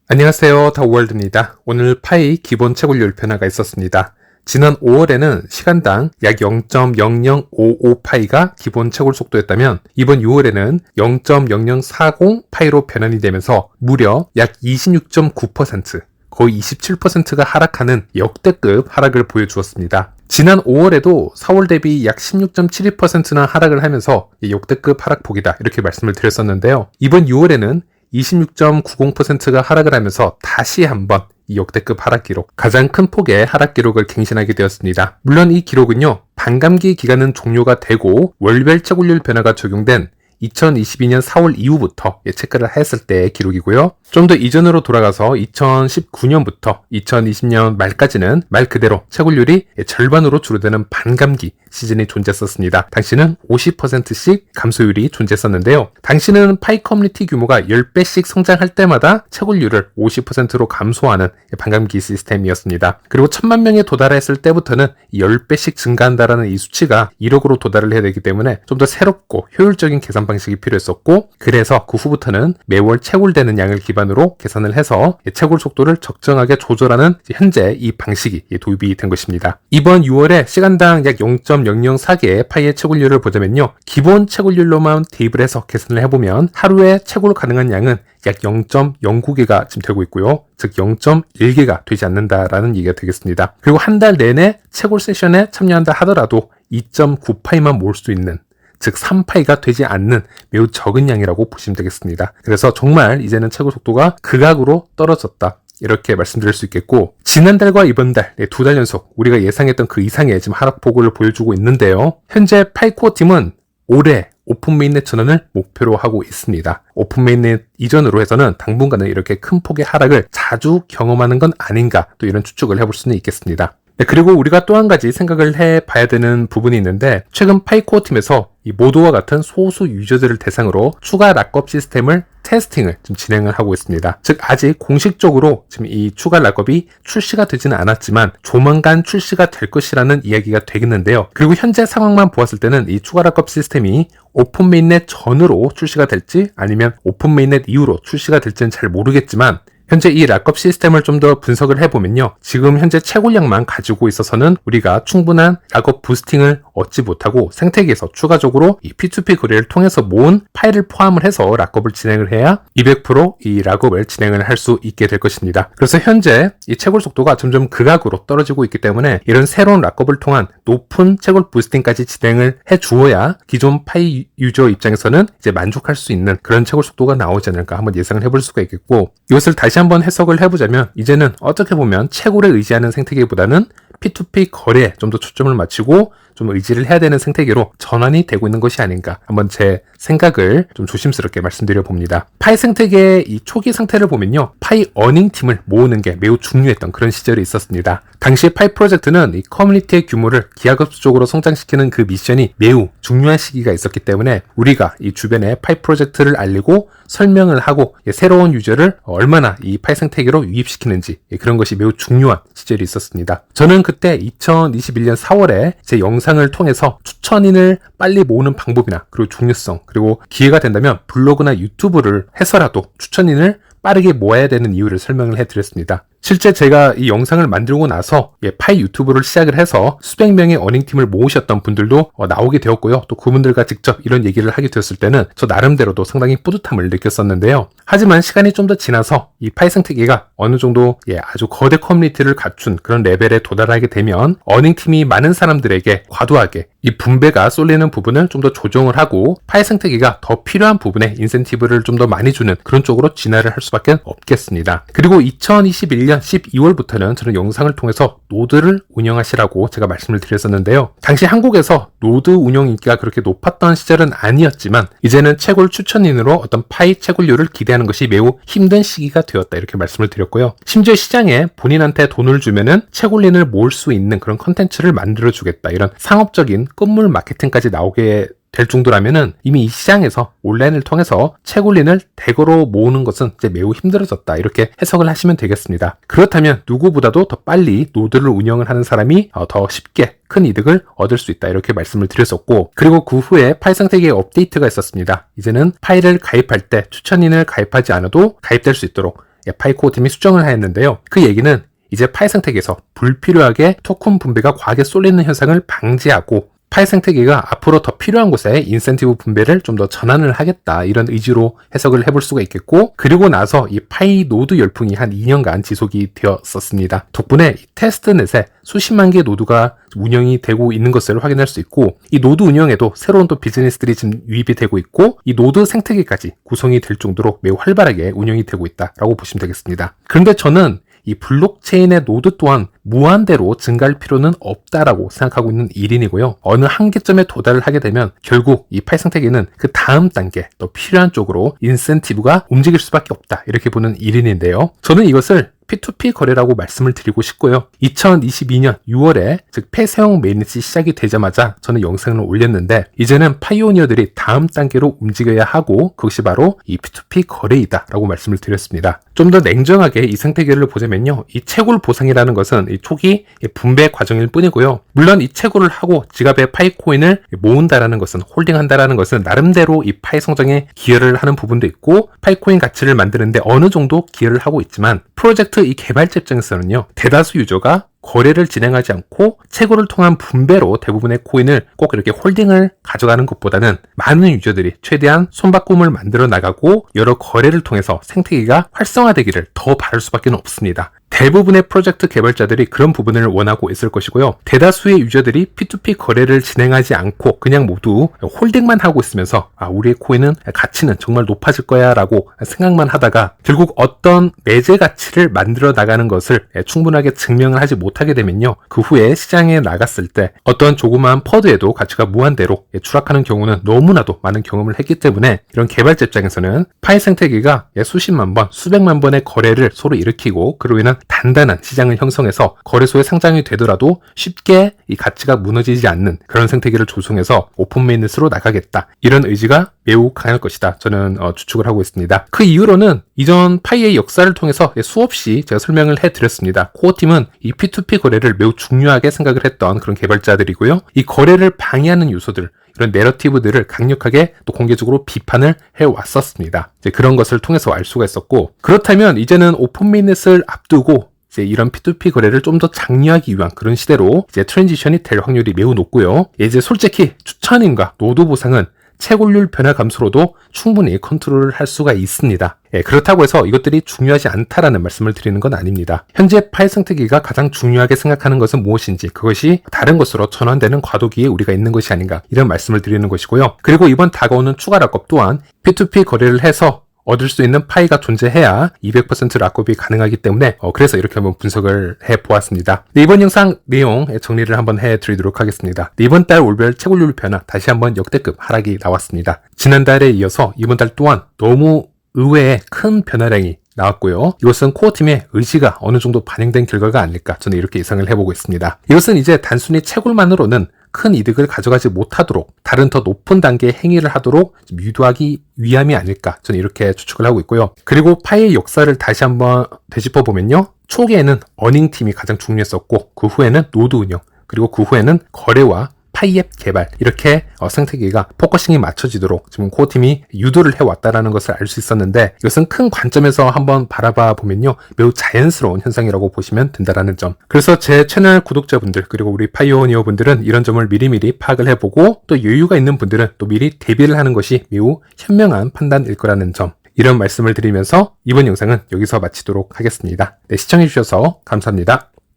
안녕하세요. 다우월드입니다. 오늘 파이 기본 채굴률 변화가 있었습니다. 지난 5월에는 시간당 약 0.0055 파이가 기본 채굴 속도였다면 이번 6월에는 0.0040 파이로 변환이 되면서 무려 약 26.9%, 거의 27%가 하락하는 역대급 하락을 보여주었습니다. 지난 5월에도 4월 대비 약 16.72%나 하락을 하면서 역대급 하락폭이다 이렇게 말씀을 드렸었는데요. 이번 6월에는 26.90%가 하락을 하면서 다시 한번 이 역대급 하락 기록, 가장 큰 폭의 하락 기록을 갱신하게 되었습니다. 물론 이 기록은요, 반감기 기간은 종료가 되고 월별 채굴률 변화가 적용된 2022년 4월 이후부터 체크를 했을 때의 기록이고요. 좀 더 이전으로 돌아가서 2019년부터 2020년 말까지는 말 그대로 채굴률이 절반으로 줄어드는 반감기 시즌이 존재했었습니다. 당시는 50%씩 감소율이 존재했었는데요. 당시는 파이 커뮤니티 규모가 10배씩 성장할 때마다 채굴률을 50%로 감소하는 반감기 시스템이었습니다. 그리고 1000만 명에 도달했을 때부터는 10배씩 증가한다라는 이 수치가 1억으로 도달을 해야 되기 때문에 좀 더 새롭고 효율적인 계산 방식이 필요했었고, 그래서 그 후부터는 매월 채굴되는 양을 기반으로 계산을 해서 채굴 속도를 적정하게 조절하는 현재 이 방식이 도입이 된 것입니다. 이번 6월에 시간당 약 0.004개의 파이의 채굴률을 보자면요, 기본 채굴률로만 대입을 해서 계산을 해보면 하루에 채굴 가능한 양은 약 0.09개가 지금 되고 있고요. 즉 0.1개가 되지 않는다라는 얘기가 되겠습니다. 그리고 한 달 내내 채굴 세션에 참여한다 하더라도 2.9파이만 모을 수 있는, 즉 3파이가 되지 않는 매우 적은 양이라고 보시면 되겠습니다. 그래서 정말 이제는 채굴 속도가 극악으로 떨어졌다, 이렇게 말씀드릴 수 있겠고, 지난달과 이번 달, 2달 연속 우리가 예상했던 그 이상의 지금 하락폭을 보여주고 있는데요. 현재 파이코어 팀은 올해 오픈 메인넷 전환을 목표로 하고 있습니다. 오픈 메인넷 이전으로 해서는 당분간은 이렇게 큰 폭의 하락을 자주 경험하는 건 아닌가, 또 이런 추측을 해볼 수는 있겠습니다. 그리고 우리가 또 한 가지 생각을 해봐야 되는 부분이 있는데, 최근 파이코어 팀에서 이 모두와 같은 소수 유저들을 대상으로 추가 락업 시스템을 테스팅을 좀 진행을 하고 있습니다. 즉 아직 공식적으로 지금 이 추가 락업이 출시가 되지는 않았지만 조만간 출시가 될 것이라는 이야기가 되겠는데요. 그리고 현재 상황만 보았을 때는 이 추가 락업 시스템이 오픈 메인넷 전으로 출시가 될지 아니면 오픈 메인넷 이후로 출시가 될지는 잘 모르겠지만, 현재 이 락업 시스템을 좀 더 분석을 해보면요, 지금 현재 채굴량만 가지고 있어서는 우리가 충분한 락업 부스팅을 얻지 못하고 생태계에서 추가적으로 이 P2P 거래를 통해서 모은 파일을 포함을 해서 락업을 진행을 해야 200% 이 락업을 진행을 할 수 있게 될 것입니다. 그래서 현재 이 채굴 속도가 점점 극악으로 떨어지고 있기 때문에 이런 새로운 락업을 통한 높은 채굴 부스팅까지 진행을 해 주어야 기존 파이 유저 입장에서는 이제 만족할 수 있는 그런 채굴 속도가 나오지 않을까 한번 예상을 해볼 수가 있겠고, 이것을 다시 한번 해석을 해보자면 이제는 어떻게 보면 채굴에 의지하는 생태계보다는 P2P 거래에 좀 더 초점을 맞추고 좀 의지를 해야 되는 생태계로 전환이 되고 있는 것이 아닌가, 한번 제 생각을 좀 조심스럽게 말씀드려 봅니다. 파이 생태계의 이 초기 상태를 보면요, 파이 어닝 팀을 모으는 게 매우 중요했던 그런 시절이 있었습니다. 당시 파이 프로젝트는 이 커뮤니티의 규모를 기하급수적으로 성장시키는 그 미션이 매우 중요한 시기가 있었기 때문에 우리가 이 주변에 파이 프로젝트를 알리고 설명을 하고 새로운 유저를 얼마나 이 파이 생태계로 유입시키는지, 그런 것이 매우 중요한 시절이 있었습니다. 저는 그때 2021년 4월에 제 영상을 통해서 추천인을 빨리 모으는 방법이나 그리고 중요성, 그리고 기회가 된다면 블로그나 유튜브를 해서라도 추천인을 빠르게 모아야 되는 이유를 설명을 해드렸습니다. 실제 제가 이 영상을 만들고 나서 파이 유튜브를 시작을 해서 수백 명의 어닝팀을 모으셨던 분들도 나오게 되었고요. 또 그분들과 직접 이런 얘기를 하게 되었을 때는 저 나름대로도 상당히 뿌듯함을 느꼈었는데요. 하지만 시간이 좀 더 지나서 이 파이 생태계가 어느 정도 아주 거대 커뮤니티를 갖춘 그런 레벨에 도달하게 되면 어닝팀이 많은 사람들에게 과도하게 이 분배가 쏠리는 부분을 좀 더 조정을 하고 파이 생태계가 더 필요한 부분에 인센티브를 좀 더 많이 주는 그런 쪽으로 진화를 할 수밖에 없겠습니다. 그리고 2021년 12월부터는 저는 영상을 통해서 노드를 운영하시라고 제가 말씀을 드렸었는데요. 당시 한국에서 노드 운영 인기가 그렇게 높았던 시절은 아니었지만 이제는 채굴 추천인으로 어떤 파이 채굴률을 기대하는 것이 매우 힘든 시기가 되었다, 이렇게 말씀을 드렸고요. 심지어 시장에 본인한테 돈을 주면은 채굴린을 모을 수 있는 그런 컨텐츠를 만들어 주겠다, 이런 상업적인 끝물 마케팅까지 나오게 될 정도라면은 이미 이 시장에서 온라인을 통해서 채굴린을 대거로 모으는 것은 이제 매우 힘들어졌다, 이렇게 해석을 하시면 되겠습니다. 그렇다면 누구보다도 더 빨리 노드를 운영을 하는 사람이 더 쉽게 큰 이득을 얻을 수 있다, 이렇게 말씀을 드렸었고, 그리고 그 후에 파이 생태계에 업데이트가 있었습니다. 이제는 파이를 가입할 때 추천인을 가입하지 않아도 가입될 수 있도록 파이 코어 팀이 수정을 하였는데요. 그 얘기는 이제 파이 생태계에서 불필요하게 토큰 분배가 과하게 쏠리는 현상을 방지하고 파이 생태계가 앞으로 더 필요한 곳에 인센티브 분배를 좀 더 전환을 하겠다, 이런 의지로 해석을 해볼 수가 있겠고, 그리고 나서 이 파이 노드 열풍이 한 2년간 지속이 되었었습니다. 덕분에 이 테스트넷에 수십만 개의 노드가 운영이 되고 있는 것을 확인할 수 있고, 이 노드 운영에도 새로운 또 비즈니스들이 지금 유입이 되고 있고, 이 노드 생태계까지 구성이 될 정도로 매우 활발하게 운영이 되고 있다라고 보시면 되겠습니다. 그런데 저는 이 블록체인의 노드 또한 무한대로 증가할 필요는 없다라고 생각하고 있는 일인이고요. 어느 한계점에 도달을 하게 되면 결국 이 파이 생태계는 그 다음 단계, 더 필요한 쪽으로 인센티브가 움직일 수밖에 없다, 이렇게 보는 일인인데요. 저는 이것을 P2P 거래라고 말씀을 드리고 싶고요. 2022년 6월에 즉 폐쇄형 메인넷이 시작이 되자마자 저는 영상을 올렸는데, 이제는 파이오니어들이 다음 단계로 움직여야 하고 그것이 바로 이 P2P 거래이다 라고 말씀을 드렸습니다. 좀 더 냉정하게 이 생태계를 보자면요, 이 채굴 보상이라는 것은 이 초기 분배 과정일 뿐이고요. 물론 이 채굴을 하고 지갑에 파이코인을 모은다라는 것은, 홀딩한다라는 것은 나름대로 이 파이 성장에 기여를 하는 부분도 있고 파이코인 가치를 만드는데 어느 정도 기여를 하고 있지만, 프로젝트 이 개발자 입장에서는요, 대다수 유저가 거래를 진행하지 않고 채굴을 통한 분배로 대부분의 코인을 꼭 이렇게 홀딩을 가져가는 것보다는 많은 유저들이 최대한 손바꿈을 만들어 나가고 여러 거래를 통해서 생태계가 활성화되기를 더 바랄 수밖에 없습니다. 대부분의 프로젝트 개발자들이 그런 부분을 원하고 있을 것이고요. 대다수의 유저들이 P2P 거래를 진행하지 않고 그냥 모두 홀딩만 하고 있으면서 우리의 코인은 가치는 정말 높아질 거야 라고 생각만 하다가 결국 어떤 매제 가치를 만들어 나가는 것을 충분하게 증명을 하지 못하게 되면요, 그 후에 시장에 나갔을 때 어떤 조그마한 퍼드에도 가치가 무한대로 추락하는 경우는 너무나도 많은 경험을 했기 때문에, 이런 개발자 입장에서는 파이 생태계가 수십만 번, 수백만 번의 거래를 서로 일으키고 그로 인한 단단한 시장을 형성해서 거래소에 상장이 되더라도 쉽게 이 가치가 무너지지 않는 그런 생태계를 조성해서 오픈 메인넷으로 나가겠다, 이런 의지가 매우 강할 것이다, 저는 추측을 하고 있습니다. 그 이후로는 이전 파이의 역사를 통해서 수없이 제가 설명을 해드렸습니다. 코어팀은 이 P2P 거래를 매우 중요하게 생각을 했던 그런 개발자들이고요. 이 거래를 방해하는 요소들, 이런 내러티브들을 강력하게 또 공개적으로 비판을 해왔었습니다. 이제 그런 것을 통해서 알 수가 있었고, 그렇다면 이제는 오픈 메인넷을 앞두고 이제 이런 P2P 거래를 좀 더 장려하기 위한 그런 시대로 이제 트랜지션이 될 확률이 매우 높고요. 이제 솔직히 추천인과 노드 보상은 채굴률 변화 감소로도 충분히 컨트롤을 할 수가 있습니다. 그렇다고 해서 이것들이 중요하지 않다라는 말씀을 드리는 건 아닙니다. 현재 파이 생태계가 가장 중요하게 생각하는 것은 무엇인지, 그것이 다른 것으로 전환되는 과도기에 우리가 있는 것이 아닌가, 이런 말씀을 드리는 것이고요. 그리고 이번 다가오는 추가 락업 또한 P2P 거래를 해서 얻을 수 있는 파이가 존재해야 200% 락업이 가능하기 때문에 그래서 이렇게 한번 분석을 해보았습니다. 이번 영상 내용 정리를 한번 해드리도록 하겠습니다. 이번 달 월별 채굴률 변화 다시 한번 역대급 하락이 나왔습니다. 지난달에 이어서 이번 달 또한 너무 의외의 큰 변화량이 나왔고요. 이것은 코어팀의 의지가 어느 정도 반영된 결과가 아닐까, 저는 이렇게 예상을 해보고 있습니다. 이것은 이제 단순히 채굴만으로는 큰 이득을 가져가지 못하도록 다른 더 높은 단계의 행위를 하도록 유도하기 위함이 아닐까, 저는 이렇게 추측을 하고 있고요. 그리고 파이의 역사를 다시 한번 되짚어보면요, 초기에는 어닝팀이 가장 중요했었고 그 후에는 노드 운영, 그리고 그 후에는 거래와 파이앱 개발, 이렇게 생태계가 포커싱이 맞춰지도록 지금 코어팀이 유도를 해왔다는 것을 알 수 있었는데, 이것은 큰 관점에서 한번 바라봐 보면요, 매우 자연스러운 현상이라고 보시면 된다는 점. 그래서 제 채널 구독자분들, 그리고 우리 파이오니어 분들은 이런 점을 미리미리 파악을 해보고 또 여유가 있는 분들은 또 미리 대비를 하는 것이 매우 현명한 판단일 거라는 점, 이런 말씀을 드리면서 이번 영상은 여기서 마치도록 하겠습니다. 시청해주셔서 감사합니다.